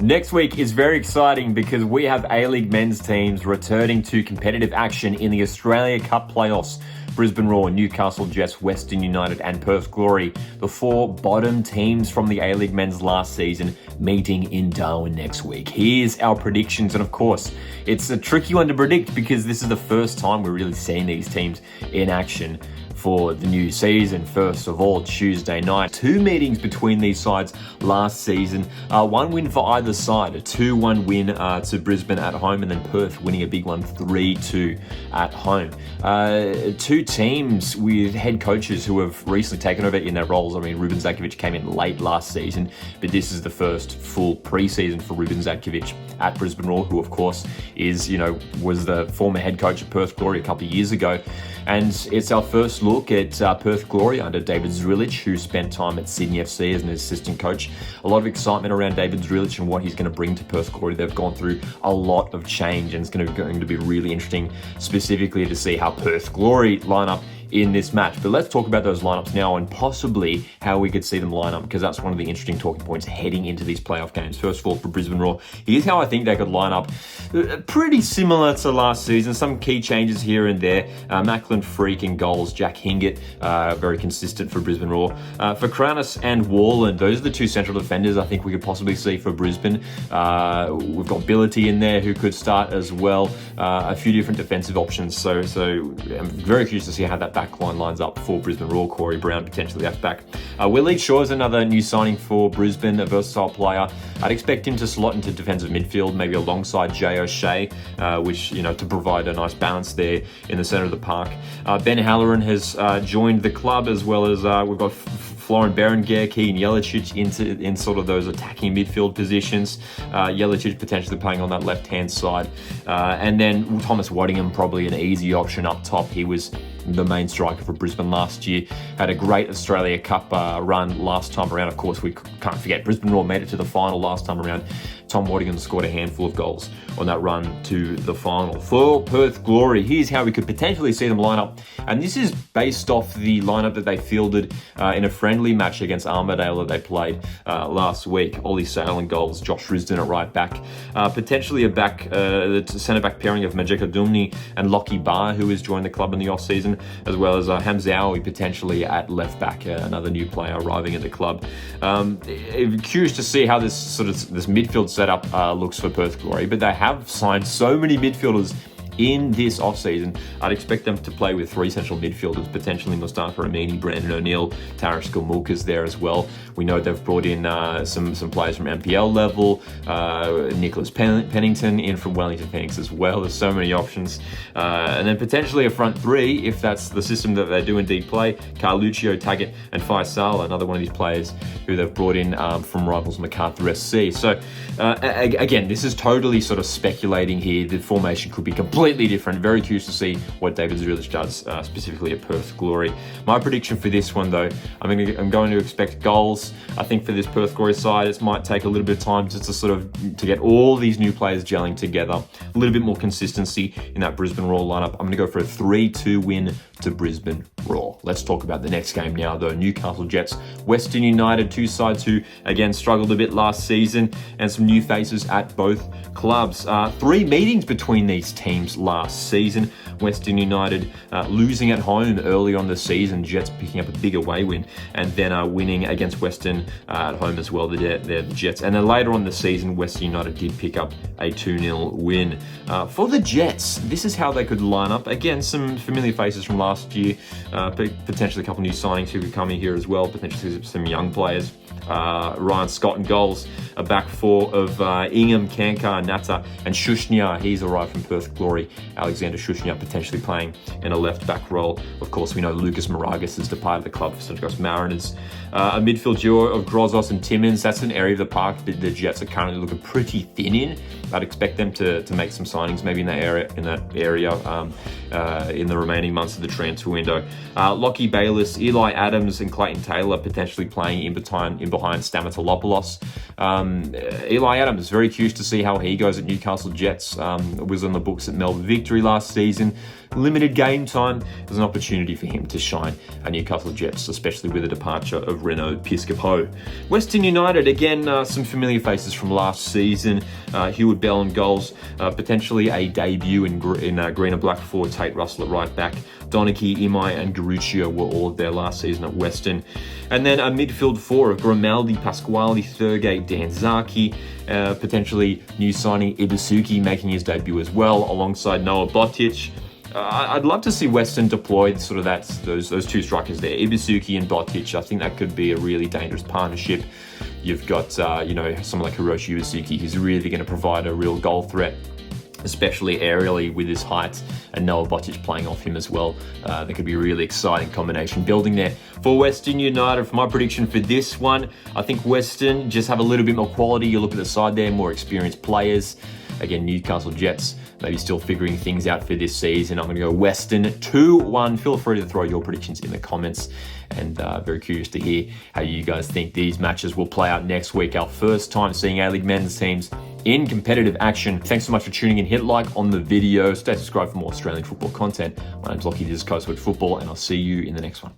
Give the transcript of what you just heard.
Next week is very exciting because we have A-League men's teams returning to competitive action in the Australia Cup playoffs. Brisbane Roar, Newcastle Jets, Western United and Perth Glory, the four bottom teams from the A-League men's last season, meeting in Darwin next week. Here's our predictions, and of course, it's a tricky one to predict because this is the first time we're really seeing these teams in action for the new season. First of all, Tuesday night, two meetings between these sides last season. One win for either side, a 2-1 win to Brisbane at home, and then Perth winning a big one 3-2 at home. Two teams with head coaches who have recently taken over in their roles. I mean, Ruben Zakovic came in late last season, but this is the first full preseason for Ruben Zakovic at Brisbane Roar, who of course is, was the former head coach of Perth Glory a couple of years ago. And it's our first look at Perth Glory under David Zrilic, who spent time at Sydney FC as an assistant coach. A lot of excitement around David Zrilic and what he's going to bring to Perth Glory. They've gone through a lot of change, and it's going to be really interesting specifically to see how Perth Glory line up in this match. But let's talk about those lineups now and possibly how we could see them line up, because that's one of the interesting talking points heading into these playoff games. First of all, for Brisbane Roar, here's how I think they could line up. Pretty similar to last season, some key changes here and there. Macklin Freak in goals, Jack Hingett, very consistent for Brisbane Roar. For Kranis and Warland, those are the two central defenders I think we could possibly see for Brisbane. We've got Billity in there who could start as well. A few different defensive options. So I'm very curious to see how that back line lines up for Brisbane Roar. Corey Brown potentially left back. Willie Shaw is another new signing for Brisbane, a versatile player. I'd expect him to slot into defensive midfield, maybe alongside Jay O'Shea, which, to provide a nice balance there in the centre of the park. Ben Halloran has joined the club, as well as we've got Florin Berenguer, Keegan Jelicic in sort of those attacking midfield positions. Jelicic potentially playing on that left-hand side. And then Thomas Waddingham, probably an easy option up top. He was the main striker for Brisbane last year. Had a great Australia Cup run last time around. Of course, we can't forget Brisbane Roar made it to the final last time around. Tom Waddingham scored a handful of goals on that run to the final. For Perth Glory, here's how we could potentially see them line up. And this is based off the lineup that they fielded in a friendly match against Armidale that they played last week. Ollie Sale in goals, Josh Risdon at right back. Potentially the centre-back pairing of Majeka Dumni and Lockie Barr, who has joined the club in the off-season, as well as Hamzaoui potentially at left back, another new player arriving at the club. Curious to see how this midfield setup looks for Perth Glory, but they have signed so many midfielders in this off-season. I'd expect them to play with three central midfielders, potentially Mustafa Amini, Brandon O'Neill, Tarish Gulmulka's there as well. We know they've brought in some players from MPL level, Nicholas Pennington in from Wellington Phoenix as well. There's so many options. And then potentially a front three, if that's the system that they do indeed play. Carluccio, Taggart and Faisal, another one of these players who they've brought in from rivals MacArthur SC. So again, this is totally sort of speculating here. The formation could be completely different. Very curious to see what David Zrilic does specifically at Perth Glory. My prediction for this one, though, I'm going to expect goals. I think for this Perth Glory side, it might take a little bit of time just to get all these new players gelling together. A little bit more consistency in that Brisbane Roar lineup. I'm going to go for a 3-2 win to Brisbane Roar. Let's talk about the next game now, though. Newcastle Jets, Western United, two sides who again struggled a bit last season, and some new faces at both clubs. Three meetings between these teams last season. Western United losing at home early on the season, Jets picking up a big away win, and then winning against Western at home as well, the Jets. And then later on the season, Western United did pick up a 2-0 win. For the Jets, this is how they could line up. Again, some familiar faces from last year, potentially a couple new signings who could come in here as well, potentially some young players. Ryan Scott in goals, a back four of Ingham, Kankar, Natta and Shushnia. He's arrived from Perth Glory. Alexander Shushnia potentially playing in a left back role. Of course, we know Lucas Moragas has departed the club for Central Coast Mariners. A midfield duo of Grozos and Timmins. That's an area of the park that the Jets are currently looking pretty thin in. I'd expect them to make some signings maybe in that area in the remaining months of the transfer window. Lockie Bayliss, Eli Adams and Clayton Taylor potentially playing in behind Stamatolopoulos. Eli Adams, very curious to see how he goes at Newcastle Jets. Was on the books at Melbourne Victory last season. Limited game time. There's an opportunity for him to shine at Newcastle Jets, especially with the departure of Renaud Piscopo. Western United, again, some familiar faces from last season. Heward Bell in goals, potentially a debut in green and black for Tate Russell at right back. Donachie, Imai and Garuccio were all there last season at Western. And then a midfield four of Grimaldi, Pasquale, Thurgate, Danzaki, potentially new signing Ibusuki making his debut as well, alongside Noah Botic. I'd love to see Western deploy sort of those two strikers there, Ibusuki and Botic. I think that could be a really dangerous partnership. You've got someone like Hiroshi Ibusuki who's really going to provide a real goal threat, especially aerially with his height, and Noah Botic playing off him as well. That could be a really exciting combination building there for Western United. For my prediction for this one, I think Western just have a little bit more quality. You look at the side there, more experienced players. Again, Newcastle Jets maybe still figuring things out for this season. I'm going to go Western 2-1. Feel free to throw your predictions in the comments, and very curious to hear how you guys think these matches will play out next week. Our first time seeing A-League men's teams in competitive action. Thanks so much for tuning in. Hit like on the video. Stay subscribed for more Australian football content. My name's Lockie, this is Coastwood Football, and I'll see you in the next one.